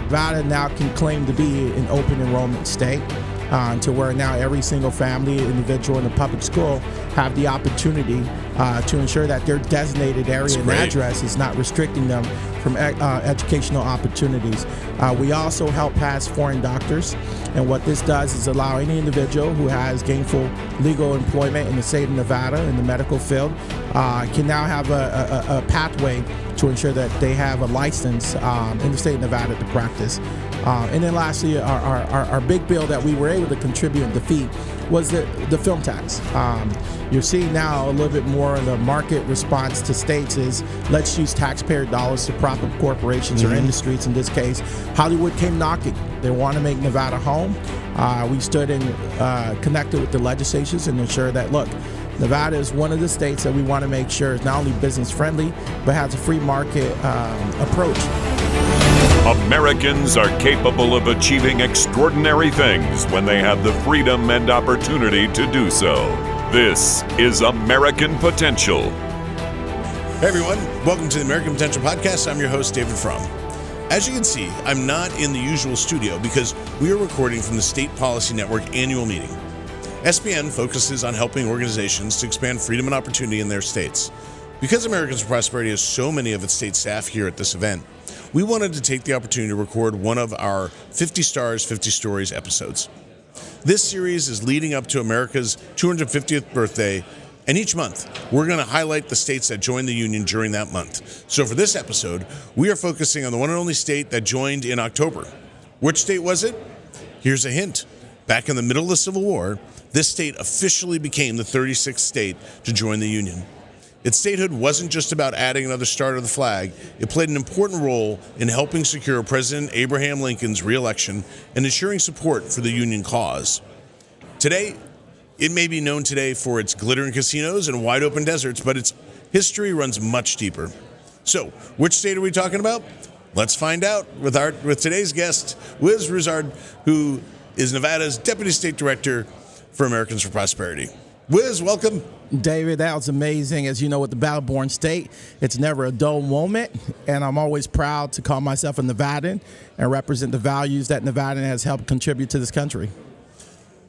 Nevada now can claim to be an open enrollment state. To where now every single family, individual in the public school have the opportunity to ensure that their designated area and address is not restricting them from educational opportunities. We also help pass foreign doctors, and what this does is allow any individual who has gainful legal employment in the state of Nevada in the medical field can now have a pathway to ensure that they have a license in the state of Nevada to practice. And then lastly, our big bill that we were able to contribute and defeat was the film tax. You're seeing now a little bit more of the market response to states is let's use taxpayer dollars to prop up corporations or industries. In this case, Hollywood came knocking. They want to make Nevada home. We stood and connected with the legislatures and ensured that, look, Nevada is one of the states that we want to make sure is not only business friendly, but has a free market approach. Americans are capable of achieving extraordinary things when they have the freedom and opportunity to do so. This is American Potential. Hey everyone, welcome to the American Potential Podcast. I'm your host, David Fromm. As you can see, I'm not in the usual studio because we are recording from the State Policy Network annual meeting. SPN focuses on helping organizations to expand freedom and opportunity in their states. Because Americans for Prosperity has so many of its state staff here at this event, we wanted to take the opportunity to record one of our 50 Stars, 50 Stories episodes. This series is leading up to America's 250th birthday, and each month we're going to highlight the states that joined the Union during that month. So for this episode, we are focusing on the one and only state that joined in October. Which state was it? Here's a hint. Back in the middle of the Civil War, this state officially became the 36th state to join the Union. Its statehood wasn't just about adding another star to the flag. It played an important role in helping secure President Abraham Lincoln's re-election and ensuring support for the Union cause. Today, it may be known today for its glittering casinos and wide-open deserts, but its history runs much deeper. So, which state are we talking about? Let's find out with today's guest, Wiz Rouzard, who is Nevada's Deputy State Director for Americans for Prosperity. Wiz, welcome. David, that was amazing. As you know, with the battle-born state, it's never a dull moment, and I'm always proud to call myself a Nevadan and represent the values that Nevada has helped contribute to this country.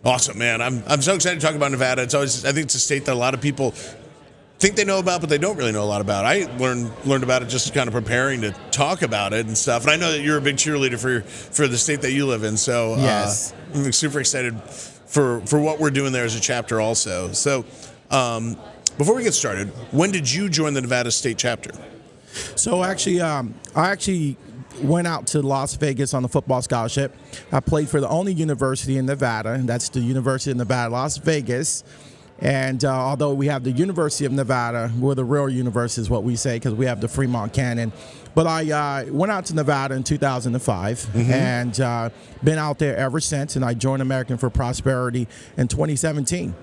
Awesome, man. I'm so excited to talk about Nevada. I think it's a state that a lot of people think they know about, but they don't really know a lot about. I learned about it just kind of preparing to talk about it and stuff. And I know that you're a big cheerleader for the state that you live in, so yes. I'm super excited for what we're doing there as a chapter also. So before we get started, when did you join the Nevada State Chapter? So actually, I went out to Las Vegas on a football scholarship. I played for the only university in Nevada, and that's the University of Nevada, Las Vegas. And although we have the University of Nevada, we're the real university is what we say because we have the Fremont Cannon. But I went out to Nevada in 2005 and been out there ever since. And I joined American for Prosperity in 2017.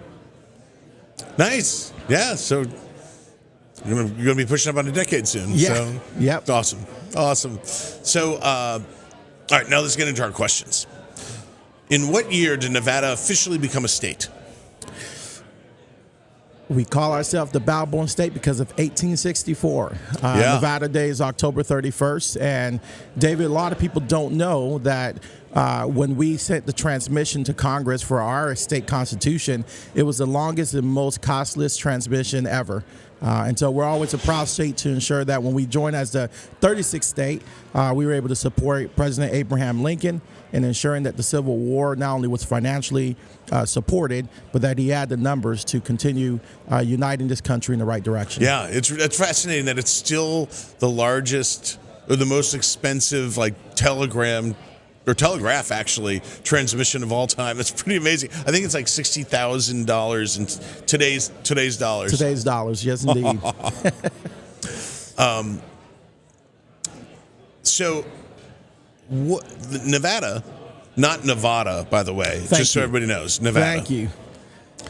Nice. Yeah. So you're going to be pushing up on a decade soon. Yeah. So, yep. Awesome. So, all right, now let's get into our questions. In what year did Nevada officially become a state? We call ourselves the battle-born state because of 1864. Nevada Day is October 31st. And, David, a lot of people don't know that when we sent the transmission to Congress for our state constitution, it was the longest and most costless transmission ever. And so we're always a proud state to ensure that when we join as the 36th state, we were able to support President Abraham Lincoln in ensuring that the Civil War not only was financially supported, but that he had the numbers to continue uniting this country in the right direction. Yeah, it's fascinating that it's still the largest or the most expensive telegraph actually transmission of all time. That's pretty amazing. I think it's like $60,000 in today's dollars. Today's dollars, yes indeed. So Nevada, not Nevada, by the way, so everybody knows. Nevada. Thank you.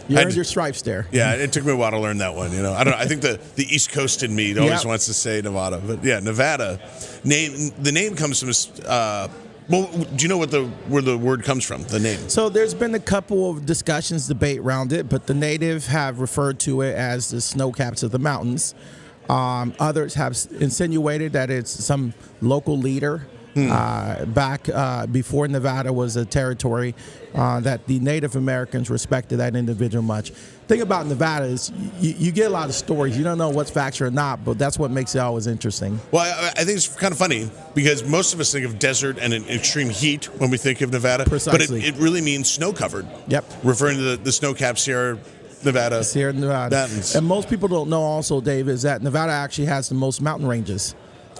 You earned your stripes there. Yeah, it took me a while to learn that one. You know, I don't know. I think the East Coast in me always wants to say Nevada, but yeah, Nevada. The name comes from. Well, do you know where the word comes from? The name. So there's been a couple of discussions, debate around it, but the native have referred to it as the snow caps of the mountains. Others have insinuated that it's some local leader back before Nevada was a territory that the Native Americans respected that individual much. Thing about Nevada is you get a lot of stories. You don't know what's factual or not, but that's what makes it always interesting. Well, I think it's kind of funny because most of us think of desert and extreme heat when we think of Nevada. Precisely. But it really means snow-covered. Yep. Referring to the snow-capped Sierra Nevada mountains. And most people don't know also, Dave, is that Nevada actually has the most mountain ranges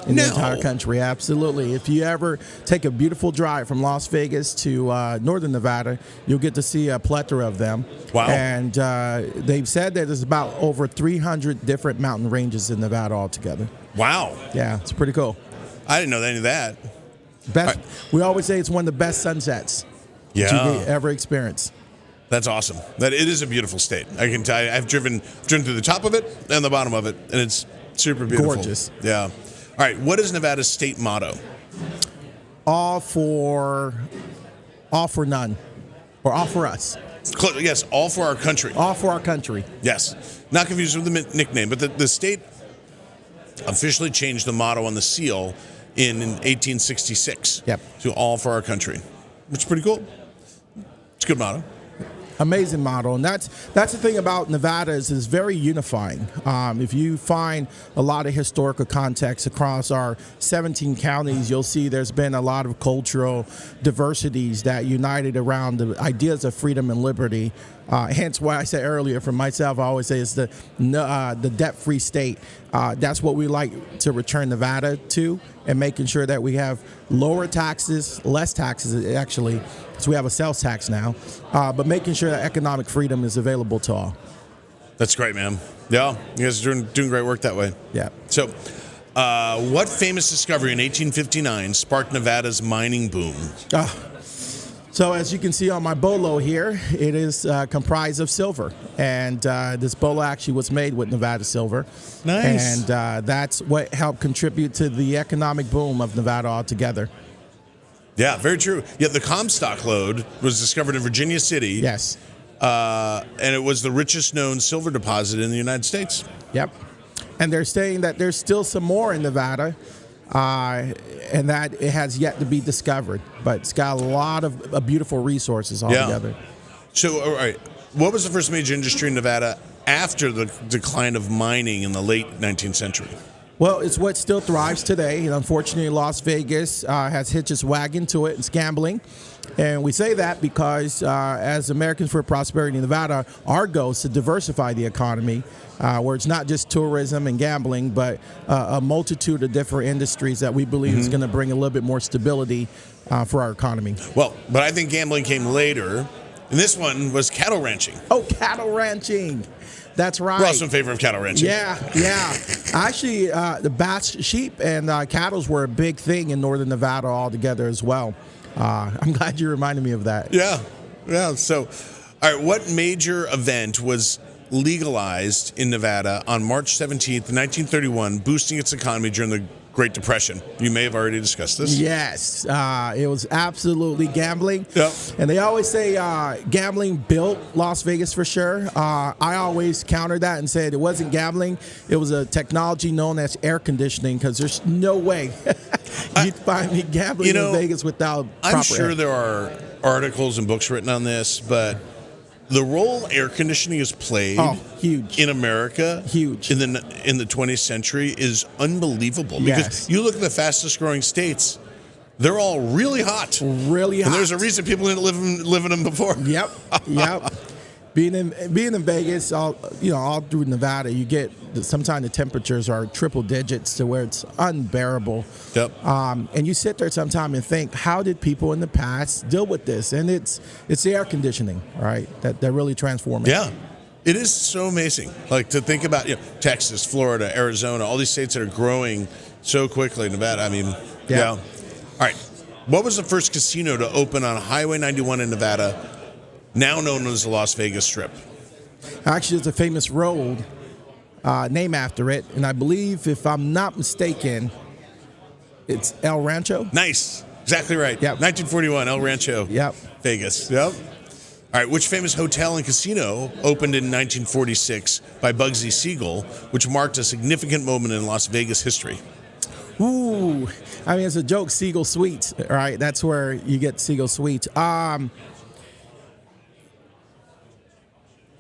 in the entire country. Absolutely. If you ever take a beautiful drive from Las Vegas to northern Nevada, you'll get to see a plethora of them. Wow. And they've said that there's about over 300 different mountain ranges in Nevada altogether. Wow. Yeah, it's pretty cool. I didn't know any of that. Best. We always say it's one of the best sunsets that you can ever experience. That's awesome. That it is a beautiful state. I can tell you. I've driven through the top of it and the bottom of it, and it's super beautiful. Gorgeous. Yeah. All right. What is Nevada's state motto? All for none, or all for us. Yes, all for our country. All for our country. Yes. Not confused with the nickname, but the state officially changed the motto on the seal in 1866. Yep. To all for our country, which is pretty cool. It's a good motto. Amazing model, and that's the thing about Nevada is it's very unifying. If you find a lot of historical context across our 17 counties, you'll see there's been a lot of cultural diversities that united around the ideas of freedom and liberty. Hence why I said earlier, for myself, I always say it's the debt-free state. That's what we like to return Nevada to, and making sure that we have lower taxes, less taxes actually, because we have a sales tax now, but making sure that economic freedom is available to all. That's great, man. Yeah, you guys are doing great work that way. Yeah. So, what famous discovery in 1859 sparked Nevada's mining boom? So as you can see on my bolo here, it is comprised of silver. And this bolo actually was made with Nevada silver. Nice. And that's what helped contribute to the economic boom of Nevada altogether. Yeah, very true. Yeah, the Comstock lode was discovered in Virginia City. Yes. And it was the richest known silver deposit in the United States. Yep. And they're saying that there's still some more in Nevada. And that it has yet to be discovered, but it's got a lot of beautiful resources altogether. Yeah. So, all right, what was the first major industry in Nevada after the decline of mining in the late 19th century? Well, it's what still thrives today. And unfortunately, Las Vegas has hitched its wagon to it. It's gambling. And we say that because as Americans for Prosperity in Nevada, our goal is to diversify the economy, where it's not just tourism and gambling, but a multitude of different industries that we believe is going to bring a little bit more stability for our economy. Well, but I think gambling came later, and this one was cattle ranching. Oh, cattle ranching. That's right. We're also in favor of cattle ranching. Yeah. Actually, the bats, sheep, and cattle were a big thing in northern Nevada altogether as well. I'm glad you reminded me of that. Yeah. So, all right, what major event was legalized in Nevada on March 17th, 1931, boosting its economy during the Great Depression? You may have already discussed this. Yes, it was absolutely gambling. Yep. And they always say gambling built Las Vegas for sure. I always countered that and said it wasn't gambling. It was a technology known as air conditioning, because there's no way you'd find me gambling in Vegas without proper I'm sure air. there are articles and books written on this, but the role air conditioning has played huge in America in the 20th century is unbelievable. Because you look at the fastest growing states, they're all really hot. Really hot. And there's a reason people didn't live in them before. Yep. Being in Vegas, all through Nevada, you get sometimes the temperatures are triple digits to where it's unbearable. Yep. And you sit there sometimes and think, how did people in the past deal with this? And it's the air conditioning, right? That really transforming. Yeah. It is so amazing. Like to think about, Texas, Florida, Arizona, all these states that are growing so quickly. Nevada, I mean, yeah. All right. What was the first casino to open on Highway 91 in Nevada, now known as the Las Vegas Strip? Actually, it's a famous road named after it, and I believe, if I'm not mistaken, it's El Rancho. Nice. Exactly right. Yep. 1941, El Rancho. Yep. Vegas. Yep. All right. Which famous hotel and casino opened in 1946 by Bugsy Siegel, which marked a significant moment in Las Vegas history? Ooh, I mean, it's a joke, Siegel Sweets, right? That's where you get Siegel Sweets.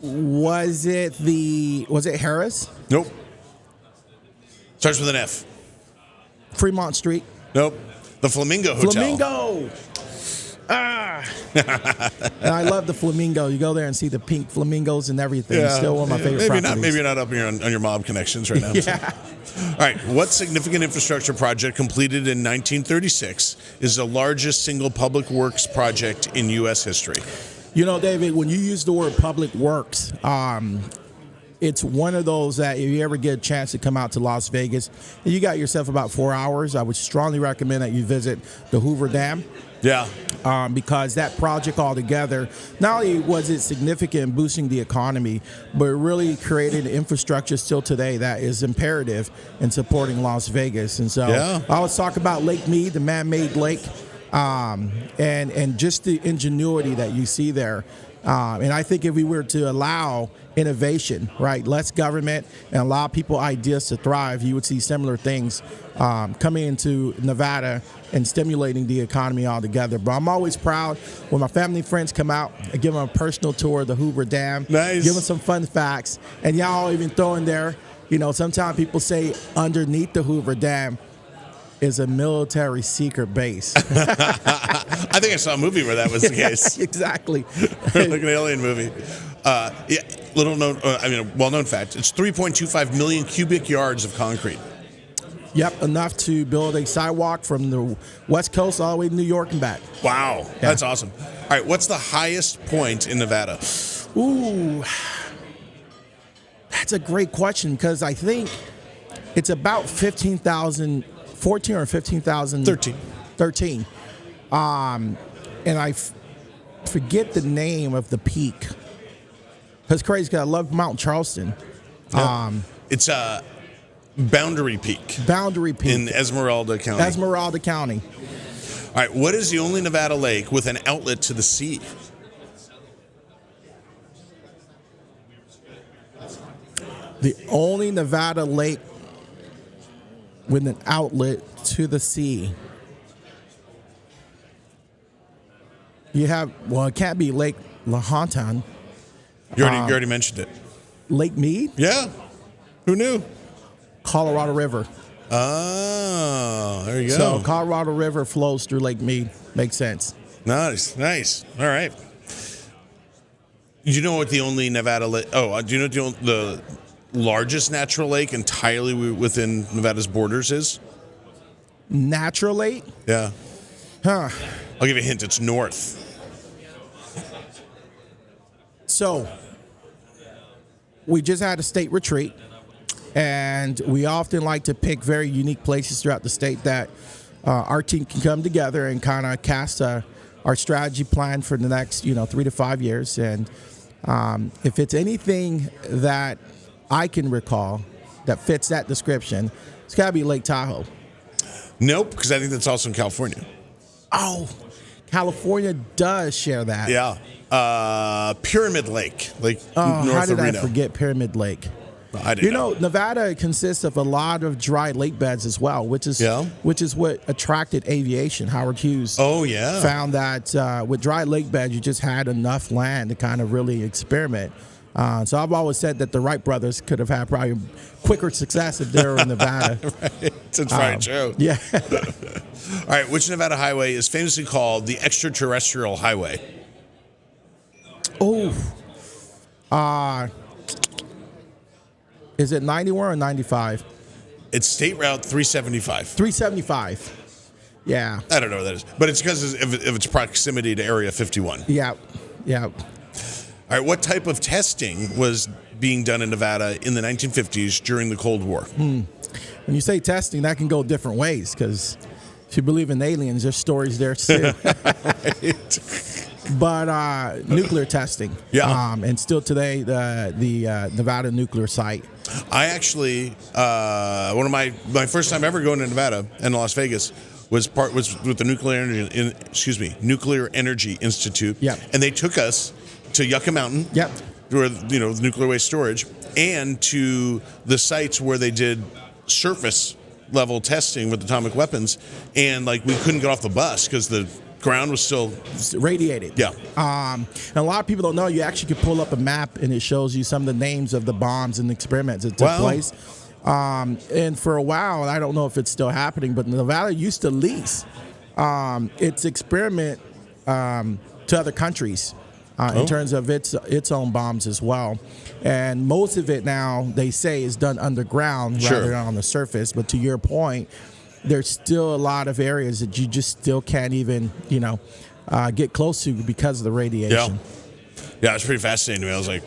Was it Harris? Nope. Starts with an F. Fremont Street? Nope. The Flamingo Hotel. Flamingo! And I love the Flamingo. You go there and see the pink flamingos and everything. It's still one of my favorite properties. Maybe you're not up here on your mob connections right now. Yeah. All right. What significant infrastructure project completed in 1936 is the largest single public works project in U.S. history? You know, David, when you use the word public works, it's one of those that if you ever get a chance to come out to Las Vegas and you got yourself about 4 hours, I would strongly recommend that you visit the Hoover Dam. Yeah. Because that project altogether, not only was it significant in boosting the economy, but it really created infrastructure still today that is imperative in supporting Las Vegas. And so I always talk about Lake Mead, the man-made lake, and just the ingenuity that you see there. And I think if we were to allow innovation, right, less government, and allow people ideas to thrive, you would see similar things coming into Nevada and stimulating the economy altogether. But I'm always proud when my family and friends come out, I give them a personal tour of the Hoover Dam, nice. Give them some fun facts, and y'all even throw in there, you know, sometimes people say underneath the Hoover Dam is a military secret base. I think I saw a movie where that was the case. Exactly. Like an alien movie. Well-known fact, it's 3.25 million cubic yards of concrete. Yep, enough to build a sidewalk from the West Coast all the way to New York and back. Wow, that's awesome. All right, what's the highest point in Nevada? Ooh, that's a great question because I think it's about 14 or 15,000. 13. And I forget the name of the peak. That's crazy because I love Mount Charleston. Yep. It's Boundary Peak. Boundary Peak. In Esmeralda County. Esmeralda County. All right, what is the only Nevada lake with an outlet to the sea? The only Nevada lake with an outlet to the sea. You have, well, it can't be Lake Lahontan. You already mentioned it. Lake Mead? Yeah. Who knew? Colorado River. Oh, there you go. So Colorado River flows through Lake Mead. Makes sense. Nice. All right. Do you know what the only Nevada lake? Oh, do you know the largest natural lake entirely within Nevada's borders is? Natural lake? Yeah. Huh. I'll give you a hint. It's north. So we just had a state retreat, and we often like to pick very unique places throughout the state that our team can come together and kind of cast our strategy plan for the next 3 to 5 years. And if it's anything that I can recall that fits that description, it's got to be Lake Tahoe. Nope, because I think that's also in California. Oh, California does share that. Yeah. Pyramid Lake, north how did of Reno. I forget Pyramid Lake? I didn't know. Nevada consists of a lot of dry lake beds as well, which is what attracted aviation. Howard Hughes found that with dry lake beds, you just had enough land to kind of really experiment. So I've always said that the Wright brothers could have had probably quicker success if they were in Nevada. Right. That's probably true. Yeah. All right. Which Nevada highway is famously called the Extraterrestrial Highway? Oh. Is it 91 or 95? It's State Route 375. 375. Yeah. I don't know what that is. But it's because of its proximity to Area 51. Yeah. All right. What type of testing was being done in Nevada in the 1950s during the Cold War? When you say testing, that can go different ways because if you believe in aliens, there's stories there too. Right. But nuclear testing. Yeah. And still today, the Nevada nuclear site. I actually, one of my first time ever going to Nevada and Las Vegas was with the Nuclear Energy Institute. Yeah. And they took us to Yucca Mountain. Yep. Where, the nuclear waste storage, and to the sites where they did surface level testing with atomic weapons, and like we couldn't get off the bus because the ground was still radiated. Yeah. And a lot of people don't know, you actually could pull up a map and it shows you some of the names of the bombs and experiments that took place. And for a while, I don't know if it's still happening, but Nevada used to lease its experiment to other countries in terms of its own bombs as well. And most of it now, they say, is done underground rather than on the surface. But to your point, there's still a lot of areas that you just still can't even, get close to because of the radiation. Yeah, it's pretty fascinating to me. I was like,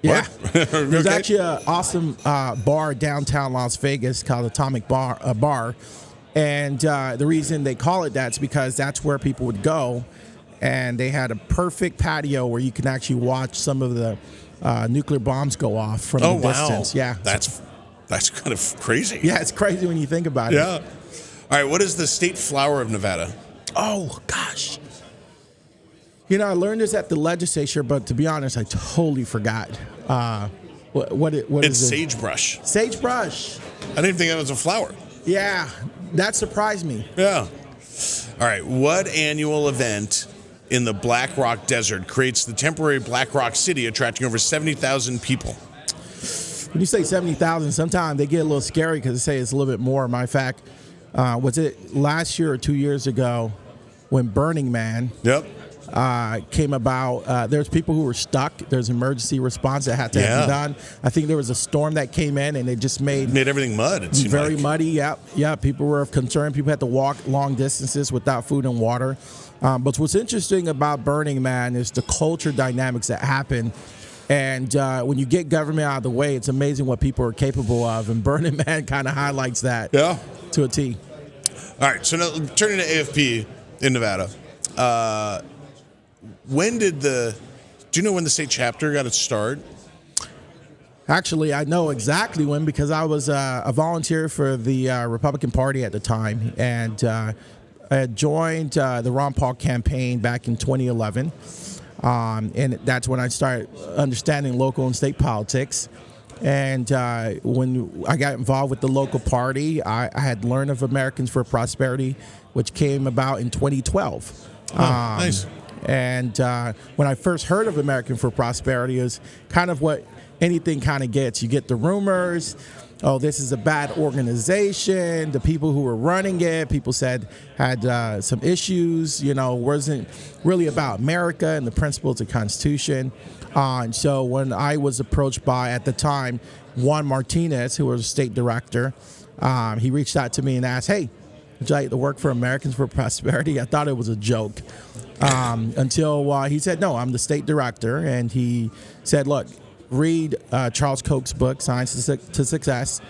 yeah. There's actually an awesome bar downtown Las Vegas called Atomic Bar. And the reason they call it that is because that's where people would go. And they had a perfect patio where you can actually watch some of the nuclear bombs go off from the distance. Yeah. That's kind of crazy. Yeah, it's crazy when you think about it. Yeah. All right, what is the state flower of Nevada? Oh, gosh. I learned this at the legislature, but to be honest, I totally forgot. What is it? Sagebrush. Sagebrush. I didn't even think that was a flower. Yeah, that surprised me. Yeah. All right, what annual event in the Black Rock Desert creates the temporary Black Rock City, attracting over 70,000 people? When you say 70,000, sometimes they get a little scary because they say it's a little bit more. Matter of fact, was it last year or 2 years ago when Burning Man came about? There's people who were stuck. There's emergency response that had to be done. I think there was a storm that came in and it just made everything mud. It seemed very like. muddy. Yeah. People were concerned. People had to walk long distances without food and water. But what's interesting about Burning Man is the culture dynamics that happen. And when you get government out of the way, it's amazing what people are capable of. And Burning Man kind of highlights that to a T. All right, so now turning to AFP in Nevada. Do you know when the state chapter got its start? Actually, I know exactly when because I was a volunteer for the Republican Party at the time. And I had joined the Ron Paul campaign back in 2011. And that's when I started understanding local and state politics. And when I got involved with the local party, I had learned of Americans for Prosperity, which came about in 2012. Nice. And when I first heard of American for Prosperity, it was kind of what anything kind of gets. You get the rumors. Oh, this is a bad organization. The people who were running it, people said, had some issues, wasn't really about America and the principles of the Constitution. And so when I was approached by, at the time, Juan Martinez, who was a state director, he reached out to me and asked, hey, would you like to work for Americans for Prosperity? I thought it was a joke until he said, no, I'm the state director. And he said, look, read Charles Koch's book, Science to Success,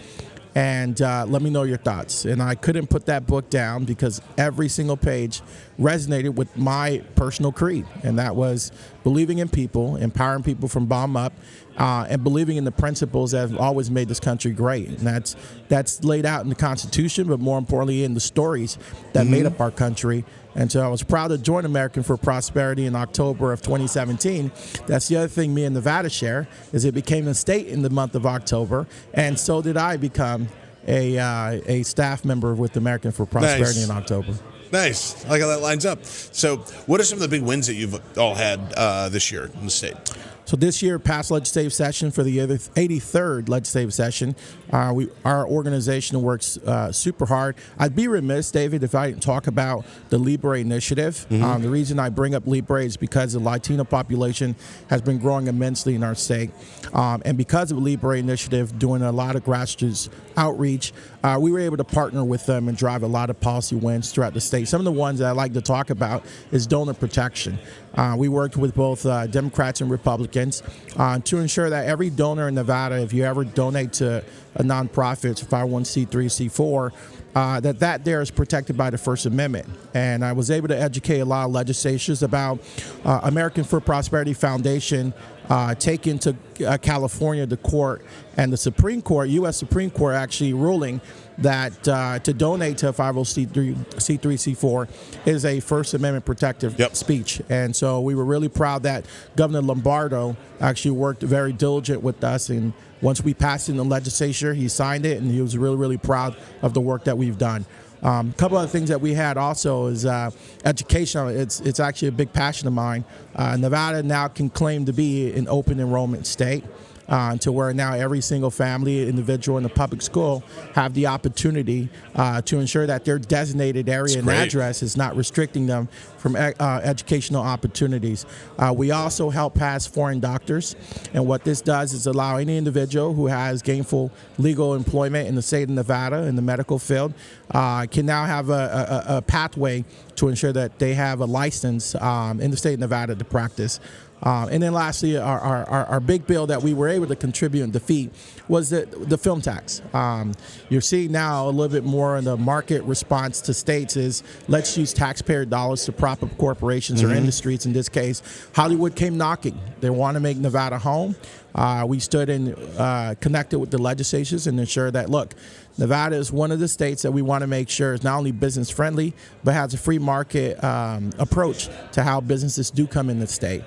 and let me know your thoughts. And I couldn't put that book down because every single page resonated with my personal creed, and that was believing in people, empowering people from bottom up, and believing in the principles that have always made this country great. And that's laid out in the Constitution, but more importantly in the stories that made up our country. And so I was proud to join American for Prosperity in October of 2017. That's the other thing me and Nevada share, is it became a state in the month of October, and so did I become a staff member with American for Prosperity in October. Nice. I like how that lines up. So what are some of the big wins that you've all had this year in the state? So this year, past legislative session for the 83rd legislative session, our organization works super hard. I'd be remiss, David, if I didn't talk about the Libre Initiative. The reason I bring up Libre is because the Latino population has been growing immensely in our state. And because of the Libre Initiative, doing a lot of grassroots outreach, we were able to partner with them and drive a lot of policy wins throughout the state. Some of the ones that I like to talk about is donor protection. We worked with both Democrats and Republicans to ensure that every donor in Nevada, if you ever donate to a nonprofit, 501c3, C4, that there is protected by the First Amendment. And I was able to educate a lot of legislators about American for Prosperity Foundation taken to California to court, and the Supreme Court, U.S. Supreme Court, actually ruling that to donate to a 501c3, is a First Amendment protective speech. And so we were really proud that Governor Lombardo actually worked very diligent with us. And once we passed it in the legislature, he signed it, and he was really, really proud of the work that we've done. A couple of things that we had also is education. It's actually a big passion of mine. Nevada now can claim to be an open enrollment state. To where now every single family, individual in the public school have the opportunity to ensure that their designated area and address is not restricting them from educational opportunities. We also help pass foreign doctors, and what this does is allow any individual who has gainful legal employment in the state of Nevada in the medical field can now have a pathway to ensure that they have a license in the state of Nevada to practice. And then lastly, our big bill that we were able to contribute and defeat was the film tax. You're seeing now a little bit more in the market response to states is let's use taxpayer dollars to prop up corporations or industries. In this case, Hollywood came knocking. They want to make Nevada home. We stood and connected with the legislatures and ensured that, look, Nevada is one of the states that we want to make sure is not only business friendly, but has a free market approach to how businesses do come in the state.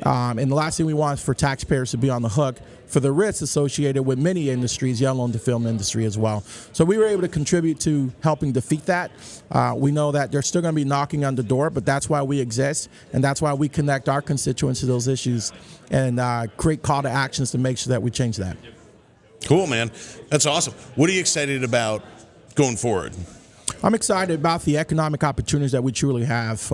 And the last thing we want is for taxpayers to be on the hook for the risks associated with many industries, young on the film industry as well. So we were able to contribute to helping defeat that. We know that they're still going to be knocking on the door, but that's why we exist, and that's why we connect our constituents to those issues and create call to actions to make sure that we change that. Cool, man. That's awesome. What are you excited about going forward? I'm excited about the economic opportunities that we truly have.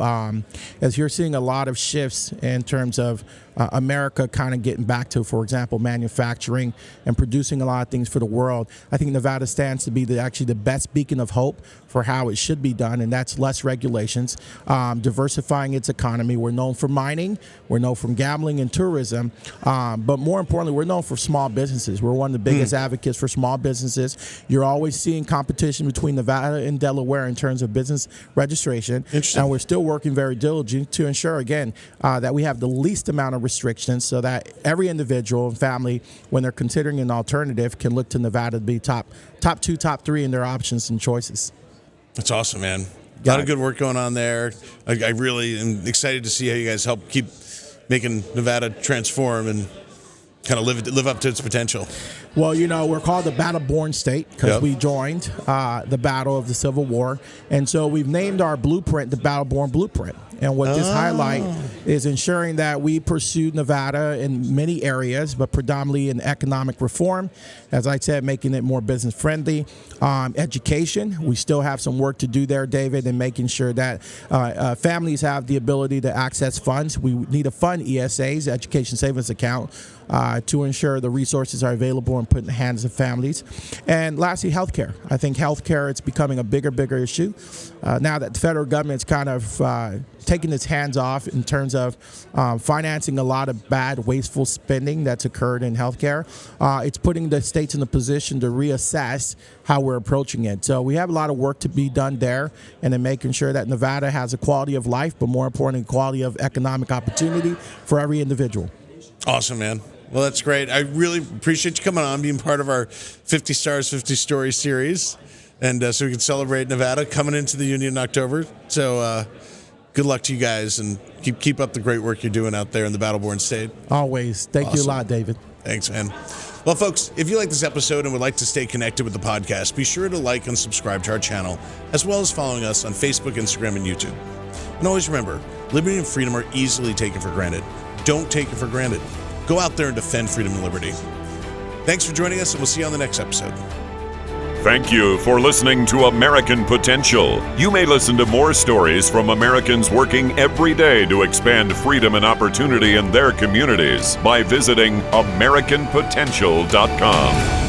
As you're seeing a lot of shifts in terms of America kind of getting back to, for example, manufacturing and producing a lot of things for the world, I think Nevada stands to be actually the best beacon of hope for how it should be done, and that's less regulations, diversifying its economy. We're known for mining, we're known for gambling and tourism, but more importantly, we're known for small businesses. We're one of the biggest advocates for small businesses. You're always seeing competition between Nevada and Delaware in terms of business registration, and we're still working very diligently to ensure, again, that we have the least amount of restrictions so that every individual and family, when they're considering an alternative, can look to Nevada to be top two, top three in their options and choices. That's awesome, man. A lot of good work going on there. I really am excited to see how you guys help keep making Nevada transform and kind of live up to its potential. Well, you know, we're called the battle-born state because we joined the battle of the Civil War. And so we've named our blueprint the battle-born blueprint. And what this highlight is ensuring that we pursue Nevada in many areas, but predominantly in economic reform. As I said, making it more business-friendly. Education, we still have some work to do there, David, in making sure that families have the ability to access funds. We need to fund ESAs, Education Savings Account, to ensure the resources are available and put in the hands of families. And lastly, healthcare. I think healthcare, it's becoming a bigger issue. Now that the federal government's kind of taking its hands off in terms of financing a lot of bad, wasteful spending that's occurred in healthcare, it's putting the states in a position to reassess how we're approaching it. So we have a lot of work to be done there, and in making sure that Nevada has a quality of life, but more importantly, quality of economic opportunity for every individual. Awesome, man. Well, that's great. I really appreciate you coming on, being part of our 50 Stars, 50 Stories series. And so we can celebrate Nevada coming into the Union in October. So good luck to you guys, and keep up the great work you're doing out there in the battle-born state. Always. Thank you a lot, David. Thanks, man. Well, folks, if you like this episode and would like to stay connected with the podcast, be sure to like and subscribe to our channel, as well as following us on Facebook, Instagram, and YouTube. And always remember, liberty and freedom are easily taken for granted. Don't take it for granted. Go out there and defend freedom and liberty. Thanks for joining us, and we'll see you on the next episode. Thank you for listening to American Potential. You may listen to more stories from Americans working every day to expand freedom and opportunity in their communities by visiting AmericanPotential.com.